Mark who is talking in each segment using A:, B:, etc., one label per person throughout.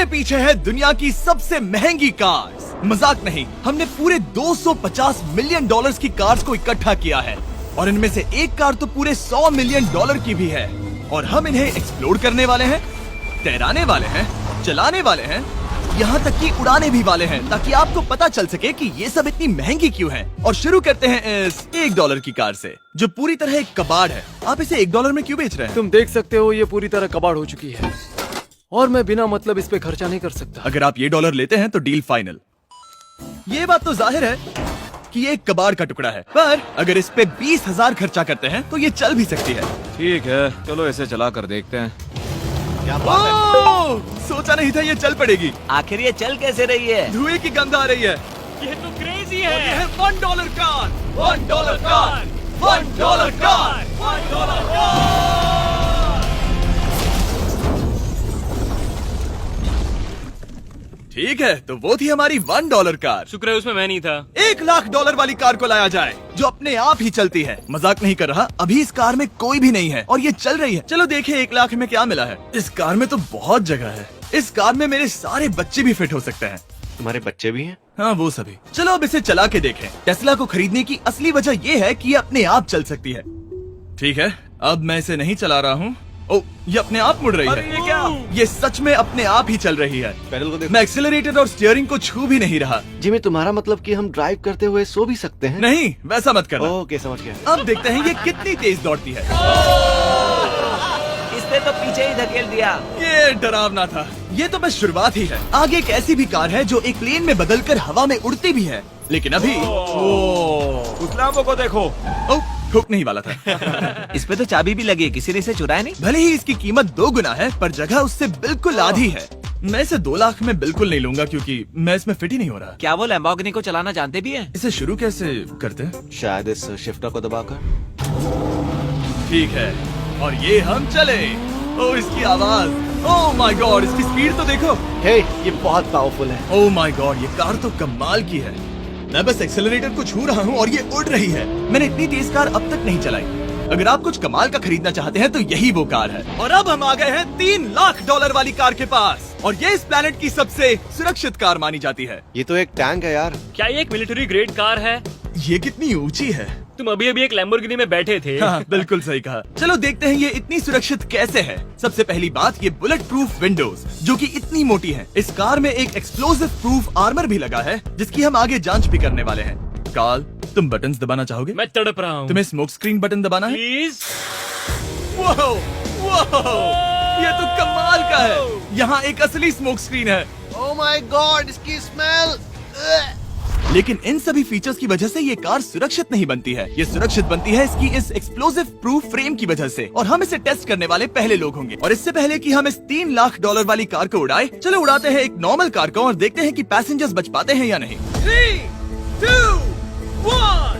A: मेरे पीछे है दुनिया की सबसे महंगी कार्स। मजाक नहीं, हमने पूरे 250 मिलियन डॉलर्स की कार्स को इकट्ठा किया है और इनमें से एक कार तो पूरे 100 मिलियन डॉलर की भी है। और हम इन्हें एक्सप्लोर करने वाले हैं, तैराने वाले हैं, चलाने वाले हैं, यहाँ तक कि उड़ाने भी वाले हैं, ताकि आपको पता चल सके कि ये सब इतनी महंगी क्यों है। और शुरू करते हैं इस $1 की कार से, जो पूरी तरह एक कबाड़ है। आप इसे $1 में क्यों बेच रहे हैं?
B: तुम देख सकते हो ये पूरी तरह कबाड़ हो चुकी है और मैं बिना मतलब इस पे खर्चा नहीं कर सकता।
A: अगर आप ये $1 लेते हैं तो डील फाइनल। ये बात तो जाहिर है कि ये एक कबाड़ का टुकड़ा है, पर अगर इस पे 20,000 खर्चा करते हैं तो ये चल भी सकती है।
C: ठीक है, चलो इसे चला कर देखते हैं।
A: क्या बात है? सोचा नहीं था ये चल पड़ेगी।
D: आखिर ये चल कैसे रही है?
A: धुएं की गंध आ रही है।
D: ये तो क्रेजी
A: और ये है $1 कार, $1 कार, $1 कार, $1 कार। ठीक है, तो वो थी हमारी $1 कार।
E: शुक्र है उसमें मैं नहीं था।
A: $1,00,000 वाली कार को लाया जाए जो अपने आप ही चलती है। मजाक नहीं कर रहा, अभी इस कार में कोई भी नहीं है और ये चल रही है। चलो देखें 1 लाख में क्या मिला है। इस कार में तो बहुत जगह है। इस कार में मेरे सारे बच्चे भी फिट हो सकते हैं।
F: तुम्हारे बच्चे भी हैं?
A: हाँ, वो सभी। चलो अब इसे चला के देखें। टेस्ला को खरीदने की असली वजह ये है कि ये अपने आप चल सकती है। ठीक है, अब मैं इसे नहीं चला रहा हूँ। ओ, ये अपने आप मुड़ रही है।
D: ये क्या?
A: ये सच में अपने आप ही चल रही है।
F: पैडल को देखो।
A: मैं एक्सेलरेटर और स्टीयरिंग को छू भी नहीं रहा।
F: जिमी, तुम्हारा मतलब कि हम ड्राइव करते हुए सो भी सकते हैं?
A: नहीं, वैसा मत करना।
F: ओके, समझ गया।
A: अब देखते हैं ये कितनी तेज दौड़ती है।
D: इसने तो पीछे ही धकेल दिया।
A: ये डरावना था। ये तो बस शुरुआत ही है। आगे एक ऐसी भी कार है जो एक प्लेन में बदलकर हवा में उड़ती भी है, लेकिन अभी
C: उस लैम्बो को देखो।
A: ओ, हुक नहीं वाला था।
D: इस पे तो चाबी भी लगी है, किसी ने इसे चुराया नहीं।
A: भले ही इसकी कीमत 2 गुना है, पर जगह उससे बिल्कुल आधी है। मैं इसे 2 लाख में बिल्कुल नहीं लूंगा क्योंकि मैं इसमें फिट ही नहीं हो रहा।
D: क्या वो लैम्बोर्गिनी को चलाना जानते भी हैं?
A: इसे शुरू कैसे करते हैं?
F: शायद इस शिफ्टर को दबाकर।
A: ठीक है, और ये हम चले। ओ, इसकी आवाज, ओह माय गॉड, इसकी स्पीड तो देखो।
F: हे, ये बहुत पावरफुल है।
A: ओह माय गॉड, ये कार तो कमाल की है। मैं बस एक्सेलरेटर को छू रहा हूँ और ये उड़ रही है। मैंने इतनी तेज कार अब तक नहीं चलाई। अगर आप कुछ कमाल का खरीदना चाहते हैं तो यही वो कार है। और अब हम आ गए हैं $3,00,000 वाली कार के पास, और ये इस प्लेनेट की सबसे सुरक्षित कार मानी जाती है।
F: ये तो एक टैंक है यार।
E: क्या ये एक मिलिट्री ग्रेड कार है?
A: ये कितनी ऊंची है।
E: तुम अभी अभी एक लैम्बोर्गिनी में बैठे थे।
A: हाँ, बिल्कुल सही कहा। चलो देखते हैं ये इतनी सुरक्षित कैसे है। सबसे पहली बात, ये बुलेट प्रूफ विंडोज जो कि इतनी मोटी है। इस कार में एक एक्सप्लोसिव प्रूफ आर्मर भी लगा है, जिसकी हम आगे जांच भी करने वाले हैं। कार्ल, तुम बटन्स दबाना चाहोगे?
E: मैं तड़प रहा हूँ।
A: तुम्हें स्मोक स्क्रीन बटन दबाना है?
E: प्लीज।
A: वाओ, वाओ, ये तो कमाल का है। यहाँ एक असली स्मोक स्क्रीन है।
F: ओह माय गॉड, इसकी स्मेल।
A: लेकिन इन सभी फीचर्स की वजह से ये कार सुरक्षित नहीं बनती है। ये सुरक्षित बनती है इसकी इस एक्सप्लोसिव प्रूफ फ्रेम की वजह से, और हम इसे टेस्ट करने वाले पहले लोग होंगे। और इससे पहले कि हम इस $3,00,000 वाली कार को उड़ाए, चलो उड़ाते हैं एक नॉर्मल कार को और देखते हैं कि पैसेंजर्स बच पाते हैं या नहीं। 3, 2, 1।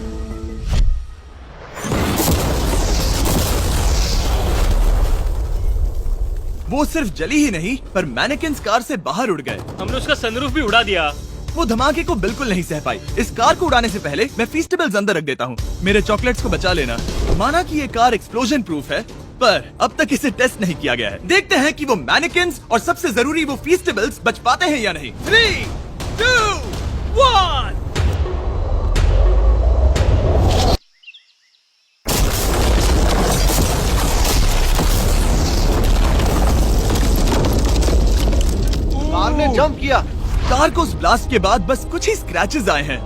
A: वो सिर्फ जली ही नहीं, पर मैनेकिन्स कार से बाहर उड़ गए।
E: हमने उसका सनरूफ भी उड़ा दिया।
A: वो धमाके को बिल्कुल नहीं सह पाई। इस कार को उड़ाने से पहले मैं फीस्टेबल्स अंदर रख देता हूँ। मेरे चॉकलेट्स को बचा लेना। माना कि ये कार एक्सप्लोजन प्रूफ है, पर अब तक इसे टेस्ट नहीं किया गया है। देखते हैं कि वो मैनेकिन्स और सबसे जरूरी वो फीस्टेबल्स बच पाते हैं या नहीं। 3, 2, 1।
F: कार ने जंप किया।
A: कार को उस ब्लास्ट के बाद बस कुछ ही स्क्रैचेस आए हैं।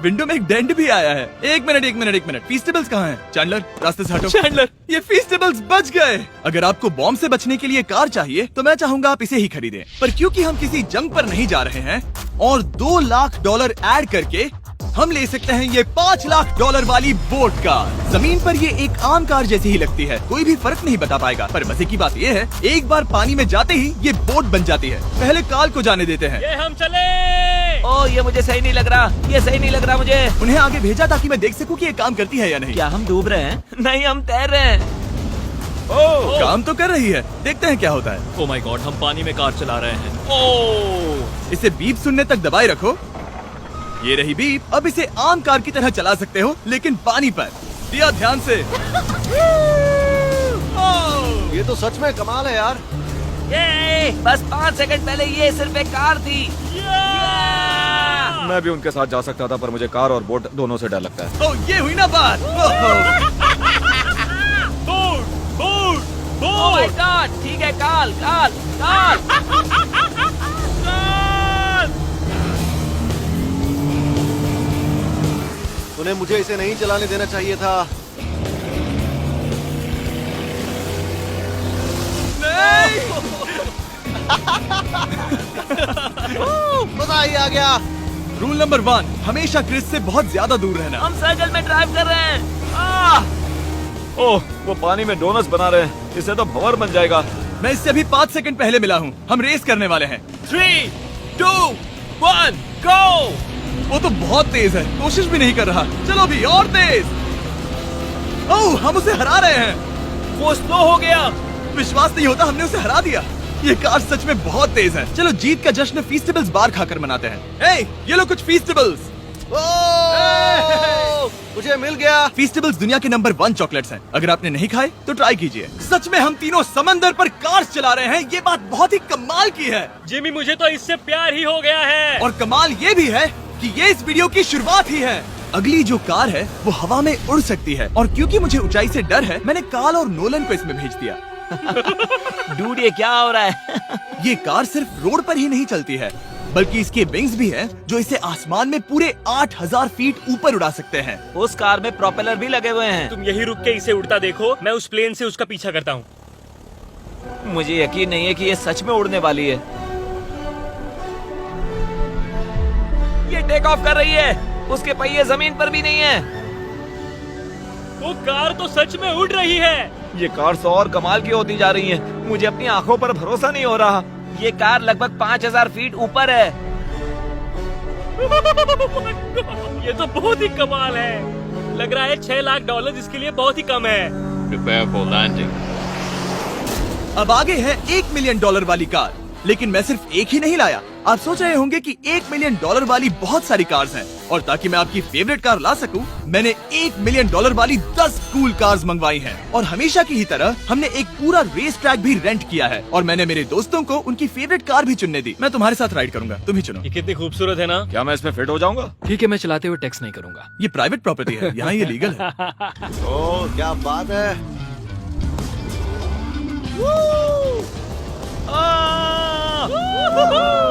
A: विंडो में एक डेंट भी आया है। एक मिनट, फीस्टेबल्स कहाँ हैं? चैंडलर, रास्ते से हटो। चैंडलर, ये फीस्टेबल्स बच गए। अगर आपको बॉम्ब से बचने के लिए कार चाहिए तो मैं चाहूंगा आप इसे ही खरीदें। पर क्योंकि हम किसी जंग पर नहीं जा रहे हैं और $2,00,000 ऐड करके हम ले सकते हैं ये $5,00,000 वाली बोट कार। जमीन पर ये एक आम कार जैसी ही लगती है, कोई भी फर्क नहीं बता पाएगा। पर मजे की बात ये है, एक बार पानी में जाते ही ये बोट बन जाती है। पहले कार्ल को जाने देते हैं।
E: ये हम चले।
D: ओ, ये मुझे सही नहीं लग रहा। ये सही नहीं लग रहा मुझे।
A: उन्हें आगे भेजा ताकि मैं देख सकूं कि ये काम करती है या नहीं।
D: क्या हम डूब रहे हैं? नहीं, हम तैर रहे हैं।
A: काम तो कर रही है, देखते हैं क्या होता है।
E: ओ माय गॉड, हम पानी में कार चला रहे हैं। ओ,
A: इसे बीप सुनने तक दबाए रखो। ये रही बीप। अब इसे आम कार की तरह चला सकते हो, लेकिन पानी पर। दिया ध्यान से।
F: ये तो सच में कमाल है यार।
D: ये बस 5 सेकंड पहले ये सिर्फ एक कार थी।
C: मैं भी उनके साथ जा सकता था, पर मुझे कार और बोट दोनों से डर लगता है।
A: ओ ये हुई ना बात।
D: ओह माय गॉड, ठीक है, काल काल काल।
F: उन्हें मुझे इसे नहीं चलाने देना चाहिए था। मजा ही आ गया।
A: रूल नंबर 1, हमेशा क्रिस से बहुत ज्यादा दूर रहना।
D: हम सर्कल में ड्राइव कर रहे हैं।
C: ओह, वो पानी में डोनट्स बना रहे हैं। इससे तो भंवर बन जाएगा।
A: मैं इससे अभी 5 सेकंड पहले मिला हूँ। हम रेस करने वाले हैं।
E: 3, 2, 1, go!
A: वो तो बहुत तेज है, कोशिश भी नहीं कर रहा। चलो भी और तेज। ओह, हम उसे हरा रहे हैं।
E: वो स्लो हो गया।
A: विश्वास नहीं होता, हमने उसे हरा दिया। ये कार सच में बहुत तेज है। चलो जीत का जश्न फीस्टेबल्स बार खाकर मनाते हैं। ए, ये लो कुछ फीस्टेबल्स।
F: मुझे मिल गया।
A: फीस्टेबल्स दुनिया के नंबर 1 चॉकलेट्स हैं। अगर आपने नहीं खाए तो ट्राई कीजिए। सच में हम तीनों समंदर पर कार्स चला रहे हैं। ये बात बहुत ही कमाल की है।
E: जिमी, मुझे तो इससे प्यार ही हो गया है।
A: और कमाल ये भी है कि ये इस वीडियो की शुरुआत ही है। अगली जो कार है वो हवा में उड़ सकती है, और क्योंकि मुझे ऊंचाई से डर है, मैंने काल और नोलन को इसमें भेज दिया।
D: डूड, ये क्या हो रहा है?
A: ये कार सिर्फ रोड पर ही नहीं चलती है, बल्कि इसके विंग्स भी हैं जो इसे आसमान में पूरे 8000 फीट ऊपर उड़ा सकते हैं।
D: उस कार में प्रोपेलर भी लगे हुए हैं।
E: तुम यही रुक के इसे उड़ता देखो, मैं उस प्लेन से उसका पीछा करता हूँ।
D: मुझे यकीन नहीं है कि ये सच में उड़ने वाली है। ये टेक ऑफ कर रही है। उसके पहिए जमीन पर भी नहीं है।
E: वो कार तो सच में उड़ रही है।
C: ये कार तो और कमाल की होती जा रही है। मुझे अपनी आंखों पर भरोसा नहीं हो रहा।
D: ये कार लगभग 5000 फीट ऊपर है।
E: ये तो बहुत ही कमाल है। लग रहा है $6 लाख इसके लिए बहुत ही कम है।
C: Prepare for landing.
A: अब आगे है $1 मिलियन वाली कार। लेकिन मैं सिर्फ एक ही नहीं लाया। आप सोच रहे होंगे कि $1 मिलियन वाली बहुत सारी कार्स हैं, और ताकि मैं आपकी फेवरेट कार ला सकूं, मैंने $1 मिलियन वाली 10 कूल कार्स मंगवाई हैं। और हमेशा की ही तरह हमने एक पूरा रेस ट्रैक भी रेंट किया है, और मैंने मेरे दोस्तों को उनकी फेवरेट कार भी चुनने दी। मैं तुम्हारे साथ राइड करूंगा, तुम ही चुनो।
E: ये कितनी खूबसूरत है ना।
C: क्या मैं इसमें फिट हो जाऊंगा?
B: ठीक है, मैं चलाते हुए टेक्स्ट नहीं करूंगा।
A: ये प्राइवेट प्रॉपर्टी है, यहाँ ये लीगल है।
F: ओह, क्या बात है।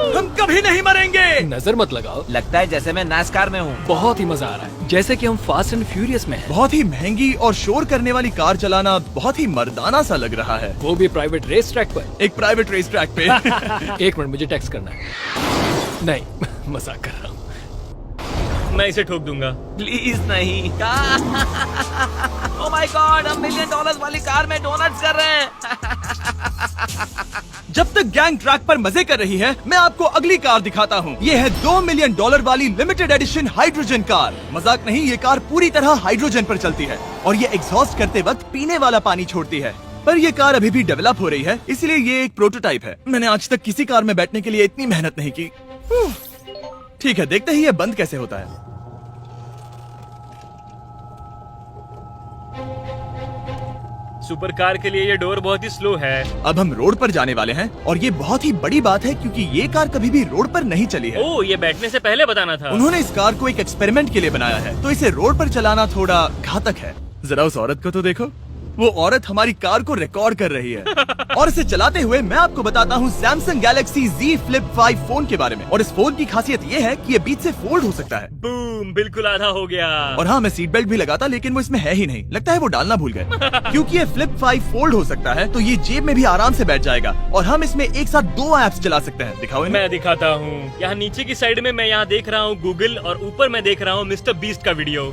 A: हम कभी नहीं मरेंगे।
B: नजर मत लगाओ।
D: लगता है जैसे मैं नास्कार में हूँ।
B: बहुत ही मजा आ रहा है, जैसे कि हम फास्ट एंड फ्यूरियस में हैं।
A: बहुत ही महंगी और शोर करने वाली कार चलाना बहुत ही मर्दाना सा लग रहा है।
B: वो भी प्राइवेट रेस ट्रैक पर।
A: एक प्राइवेट रेस ट्रैक पे।
B: 1 मिनट, मुझे टेक्स्ट करना है। नहीं, मजाक कर रहा हूँ।
E: मैं इसे ठोक दूंगा।
D: प्लीज नहीं। ओह माय गॉड, हम $1 मिलियन वाली कार में डोनट्स कर रहे हैं।
A: जब तक गैंग ट्रैक पर मजे कर रही है, मैं आपको अगली कार दिखाता हूँ। ये है $2 मिलियन वाली लिमिटेड एडिशन हाइड्रोजन कार। मजाक नहीं, ये कार पूरी तरह हाइड्रोजन पर चलती है, और ये एग्जॉस्ट करते वक्त पीने वाला पानी छोड़ती है। पर ये कार अभी भी डेवलप हो रही है, इसलिए ये एक प्रोटोटाइप है। मैंने आज तक किसी कार में बैठने के लिए इतनी मेहनत नहीं की। ठीक है, देखते ही ये बंद कैसे होता है।
E: सुपर कार के लिए ये डोर बहुत ही स्लो है।
A: अब हम रोड पर जाने वाले हैं, और ये बहुत ही बड़ी बात है क्योंकि ये कार कभी भी रोड पर नहीं चली है।
E: ओह, ये बैठने से पहले बताना था।
A: उन्होंने इस कार को एक एक्सपेरिमेंट के लिए बनाया है, तो इसे रोड पर चलाना थोड़ा घातक है। जरा उस औरत को तो देखो, वो औरत हमारी कार को रिकॉर्ड कर रही है। और इसे चलाते हुए मैं आपको बताता हूँ Samsung Galaxy Z Flip 5 phone के बारे में। और इस फोन की खासियत ये है कि ये बीच से फोल्ड हो सकता है।
E: बूम, बिल्कुल आधा हो गया।
A: और हाँ, मैं सीट बेल्ट भी लगाता, लेकिन वो इसमें है ही नहीं। लगता है वो डालना भूल गए। क्योंकि ये Flip 5 फोल्ड हो सकता है, तो ये जेब में भी आराम से बैठ जाएगा, और हम इसमें एक साथ 2 ऐप्स चला सकते हैं। दिखाओ इन्हें।
E: मैं दिखाता हूँ। यहाँ नीचे की साइड में मैं यहाँ देख रहा हूँ गूगल, और ऊपर मैं देख रहा हूँ मिस्टर बीस्ट का वीडियो।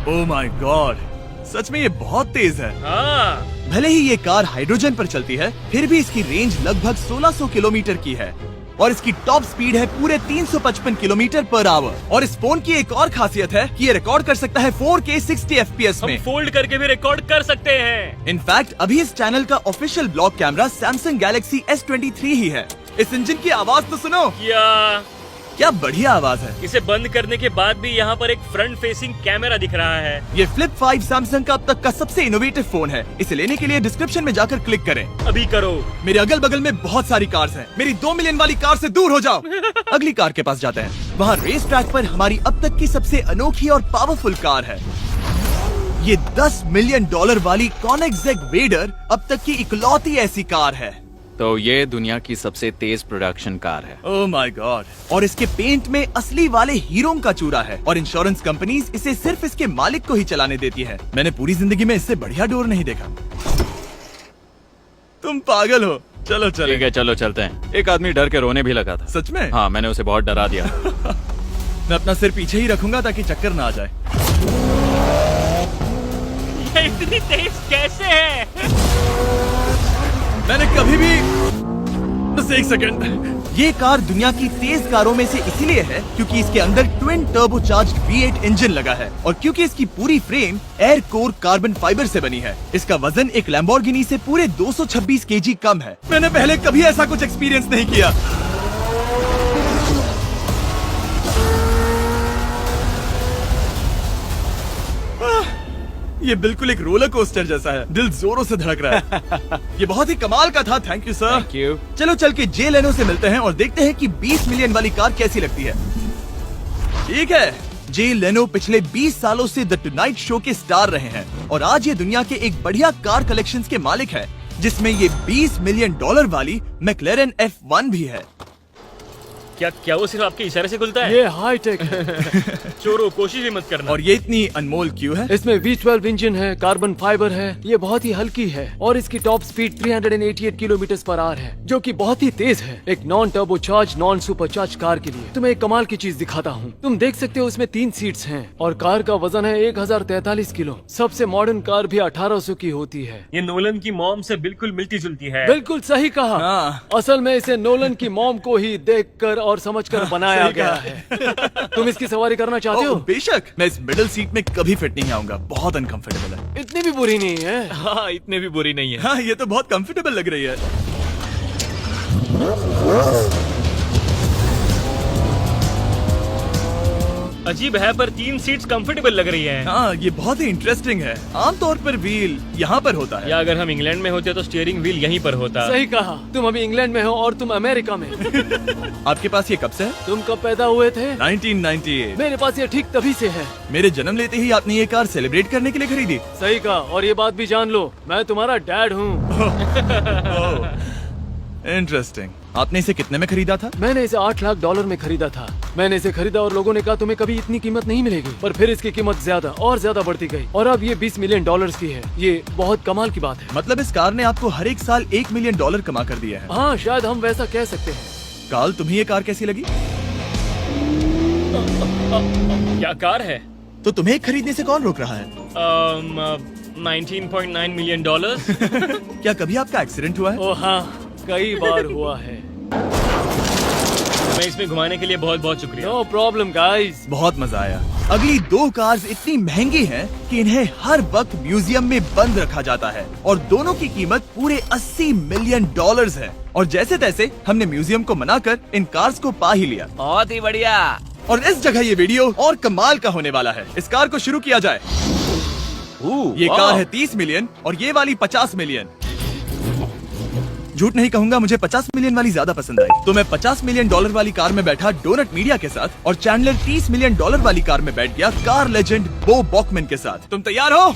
A: ओह माय गॉड, सच में ये बहुत तेज है।
E: हाँ,
A: भले ही ये कार हाइड्रोजन पर चलती है, फिर भी इसकी रेंज लगभग 1600 किलोमीटर की है, और इसकी टॉप स्पीड है पूरे 355 किलोमीटर पर आवर। और इस फोन की एक और खासियत है कि ये रिकॉर्ड कर सकता है 4K 60 FPS
E: हम
A: में।
E: फोल्ड करके भी रिकॉर्ड कर सकते हैं।
A: इनफैक्ट अभी इस चैनल का official blog camera Samsung Galaxy S23 ही है। इस इंजन की आवाज तो सुनो। क्या बढ़िया आवाज है।
E: इसे बंद करने के बाद भी यहाँ पर एक फ्रंट फेसिंग कैमरा दिख रहा है।
A: ये फ्लिप 5 सैमसंग का अब तक का सबसे इनोवेटिव फोन है। इसे लेने के लिए डिस्क्रिप्शन में जाकर क्लिक करें।
E: अभी करो।
A: मेरे अगल बगल में बहुत सारी कार्स हैं। मेरी 2 मिलियन वाली कार से दूर हो जाओ। अगली कार के पास जाते हैं। वहाँ रेस ट्रैक पर हमारी अब तक की सबसे अनोखी और पावरफुल कार है। ये $10 मिलियन वाली कॉनिग्सेग वेडर अब तक की इकलौती ऐसी कार है।
G: तो ये दुनिया की सबसे तेज प्रोडक्शन कार है।
A: Oh my God. और इसके पेंट में असली वाले हीरो का चूरा है और इंश्योरेंस कंपनीज इसे सिर्फ इसके मालिक को ही चलाने देती है। मैंने पूरी जिंदगी में इससे बढ़िया डोर नहीं देखा। तुम पागल हो। चलो चलो।
G: ठीक है चलो चलते हैं। एक आदमी डर के रोने भी लगा था।
A: सच में?
G: हाँ मैंने उसे बहुत डरा दिया।
A: मैं अपना सिर पीछे ही रखूंगा ताकि चक्कर ना आ जाए।
E: ये इतनी तेज कैसे है?
A: मैंने कभी भी बस एक सेकंड। ये कार दुनिया की तेज कारों में से इसीलिए है क्योंकि इसके अंदर ट्विन टर्बोचार्ज्ड V8 इंजन लगा है और क्योंकि इसकी पूरी frame air core carbon fibre से बनी है। इसका वजन एक लैम्बोर्गिनी से पूरे 226 kg कम है। मैंने पहले कभी ऐसा कुछ एक्सपीरियंस नहीं किया। ये बिल्कुल एक रोलर कोस्टर जैसा है। दिल जोरों से धड़क रहा है। ये बहुत ही कमाल का था। Thank you sir.
G: Thank you.
A: चलो चल के जे लेनो से मिलते हैं और देखते हैं कि 20 मिलियन वाली कार कैसी लगती है। ठीक है। जे लेनो पिछले 20 सालों से द टुनाइट शो के स्टार रहे हैं और आज ये दुनिया के एक बढ़िया कार कलेक्शंस के मालिक है जिसमें ये $20 मिलियन वाली मैक्लेरन F1 भी है।
E: क्या वो सिर्फ आपके इशारे से खुलता है?
B: ये हाई टेक है।
E: चोरों कोशिश भी मत करना।
A: और ये इतनी अनमोल क्यों है?
B: इसमें V12 इंजन है, कार्बन फाइबर है, ये बहुत ही हल्की है और इसकी top speed 388 kilometre per hour है जो कि बहुत ही तेज है। एक non turbocharge non supercharge car के लिए तुम्हें एक कमाल की चीज दिखाता हूँ। तुम देख सकते हो इसमें 3 सीट्स हैं और कार का वजन है 1043 किलो। सबसे मॉडर्न कार भी 1800 की होती है।
E: ये नोलन की मॉम से बिल्कुल मिलती जुलती है।
B: बिल्कुल सही कहा।
A: हाँ।
B: असल में इसे नोलन की मॉम को ही देखकर और समझकर बनाया
A: सही
B: गया
A: कहा।
B: है। तुम इसकी सवारी करना चाहते हो?
A: ओह, बेशक। मैं इस मिडिल सीट में कभी फिट नहीं आऊंगा। बहुत अनकंफर्टेबल है।
B: इतनी भी बुरी नहीं है।
C: हाँ इतने भी बुरी नहीं है।
A: हाँ ये तो बहुत कंफर्टेबल लग रही है।
E: अजीब है पर 3 सीट्स कंफर्टेबल लग रही हैं।
A: हाँ ये बहुत ही इंटरेस्टिंग है। आमतौर पर व्हील यहाँ पर होता है।
E: या अगर हम इंग्लैंड में होते तो स्टीयरिंग व्हील यहीं पर होता।
B: सही कहा। तुम अभी इंग्लैंड में हो और तुम अमेरिका में।
A: आपके पास ये कब से है?
B: तुम कब पैदा हुए थे?
A: 1998।
B: मेरे पास ये ठीक तभी से है।
A: मेरे जन्म लेते ही आपने ये कार सेलिब्रेट करने के लिए खरीदी।
B: सही कहा। और ये बात भी जान लो, मैं तुम्हारा डैड हूँ।
A: इंटरेस्टिंग। आपने इसे कितने में खरीदा था?
B: मैंने इसे $8 लाख में खरीदा था। मैंने इसे खरीदा और लोगों ने कहा तुम्हें कभी इतनी कीमत नहीं मिलेगी, पर फिर इसकी कीमत ज्यादा और ज्यादा बढ़ती गई और अब ये $20 मिलियन की है। ये बहुत कमाल की बात है।
A: मतलब इस कार ने आपको हर एक साल $1 मिलियन कमा कर दिया है।
B: हाँ शायद हम वैसा कह सकते हैं।
A: काल तुम्हें ये कार कैसी लगी?
E: क्या कार है?
A: तो तुम्हें खरीदने से कौन रोक रहा है?
E: 19.9 मिलियन।
A: क्या कभी आपका एक्सीडेंट हुआ है?
B: ओ हाँ, कई बार हुआ है।
E: मैं इसमें घुमाने के लिए बहुत बहुत शुक्रिया।
B: No problem guys.
A: बहुत मजा आया। अगली 2 कार्स इतनी महंगी हैं कि इन्हें हर वक्त म्यूजियम में बंद रखा जाता है और दोनों की कीमत पूरे $80 मिलियन है। और जैसे तैसे हमने म्यूजियम को मनाकर इन कार्स को पा ही लिया।
D: बहुत ही बढ़िया।
A: और इस जगह ये वीडियो और कमाल का होने वाला है। इस कार को शुरू किया जाए। ये कार है 30 मिलियन और ये वाली 50 मिलियन। झूठ नहीं कहूंगा, मुझे 50 मिलियन वाली ज्यादा पसंद आई। तो मैं $50 मिलियन वाली कार में बैठा डोनट मीडिया के साथ और चैंडलर $30 मिलियन वाली कार में बैठ गया कार लेजेंड बो बॉकमैन के साथ। तुम तैयार हो?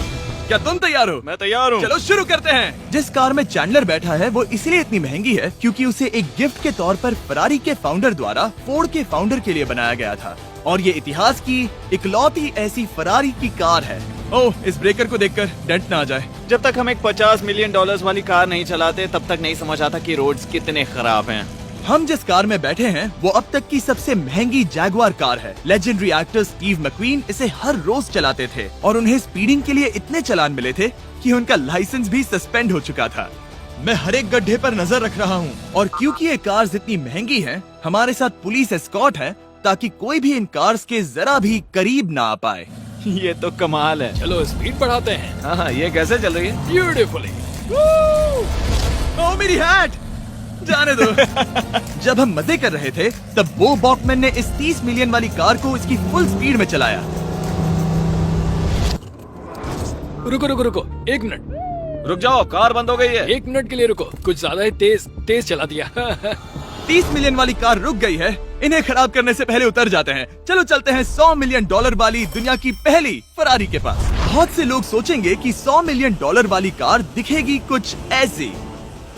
A: क्या तुम तैयार हो?
C: मैं तैयार हूँ।
A: चलो शुरू करते हैं। जिस कार में चैंडलर बैठा है वो इसलिए इतनी महंगी है क्योंकि उसे एक गिफ्ट के तौर पर फरारी के फाउंडर द्वारा फोर्ड के फाउंडर के लिए बनाया गया था और ये इतिहास की इकलौती ऐसी फरारी की कार है। ओह, इस ब्रेकर को देखकर डेंट ना आ जाए।
G: जब तक हम एक $50 मिलियन वाली कार नहीं चलाते तब तक नहीं समझ आता कि रोड्स कितने खराब हैं।
A: हम जिस कार में बैठे हैं वो अब तक की सबसे महंगी जैगुआर कार है। लेजेंडरी एक्टर स्टीव मैक्वीन इसे हर रोज चलाते थे और उन्हें स्पीडिंग के लिए इतने चालान मिले थे कि उनका लाइसेंस भी सस्पेंड हो चुका था। मैं हर एक गड्ढे पर नजर रख रहा हूँ और क्योंकि ये कार्स इतनी महंगी हैं, हमारे साथ पुलिस एस्कॉर्ट है ताकि कोई भी इन कार्स के जरा भी करीब ना आ पाए।
G: ये तो कमाल है।
C: चलो स्पीड बढ़ाते हैं।
G: हाँ ये कैसे चल रही है?
C: ब्यूटीफुली।
A: ओह मेरी हैट! जाने दो। जब हम मजे कर रहे थे तब बो बॉकमैन ने इस 30 मिलियन वाली कार को इसकी फुल स्पीड में चलाया।
B: रुको रुको रुको, 1 मिनट।
C: रुक जाओ, कार बंद हो गई है।
B: 1 मिनट के लिए रुको, कुछ ज्यादा ही तेज चला दिया।
A: 30 मिलियन वाली कार रुक गई है। इन्हें खराब करने से पहले उतर जाते हैं। चलो चलते हैं $100 मिलियन वाली दुनिया की पहली फरारी के पास। बहुत से लोग सोचेंगे कि $100 मिलियन वाली कार दिखेगी कुछ ऐसी,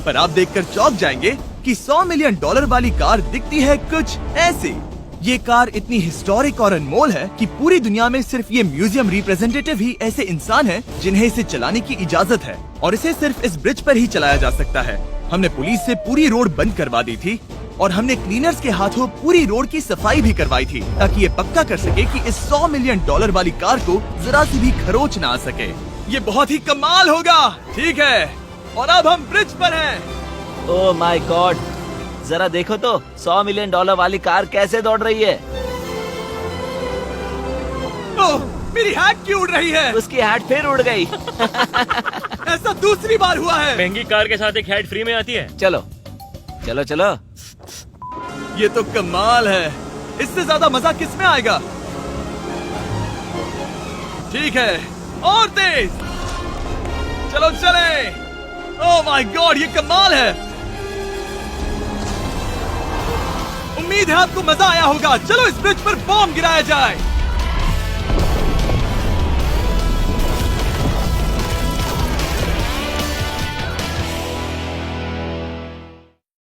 A: पर आप देखकर चौंक जाएंगे कि $100 मिलियन वाली कार दिखती है कुछ ऐसी। ये कार इतनी हिस्टोरिक और अनमोल है कि पूरी दुनिया में सिर्फ ये म्यूजियम रिप्रेजेंटेटिव ही ऐसे इंसान हैं जिन्हें इसे चलाने की इजाजत है, और इसे सिर्फ इस ब्रिज पर ही चलाया जा सकता है। हमने पुलिस से पूरी रोड बंद करवा दी थी और हमने क्लीनर्स के हाथों पूरी रोड की सफाई भी करवाई थी, ताकि ये पक्का कर सके कि इस $100 मिलियन वाली कार को जरा सी भी खरोच ना आ सके। ये बहुत ही कमाल होगा, ठीक है? और अब हम ब्रिज पर हैं।
D: ओह माय गॉड, जरा देखो तो $100 मिलियन वाली कार कैसे दौड़ रही है।
A: ओह, मेरी हैट क्यों उड़ रही है?
D: उसकी हैट फिर उड़ गई।
A: ऐसा दूसरी बार हुआ है।
E: महंगी कार के साथ एक हेड फ्री में आती है।
D: चलो चलो चलो।
A: ये तो कमाल है। इससे ज्यादा मजा किस में आएगा? ठीक है, और तेज। चलो चले। ओह माय गॉड, ये कमाल है। उम्मीद है आपको मजा आया होगा। चलो इस ब्रिज पर बॉम्ब गिराया जाए।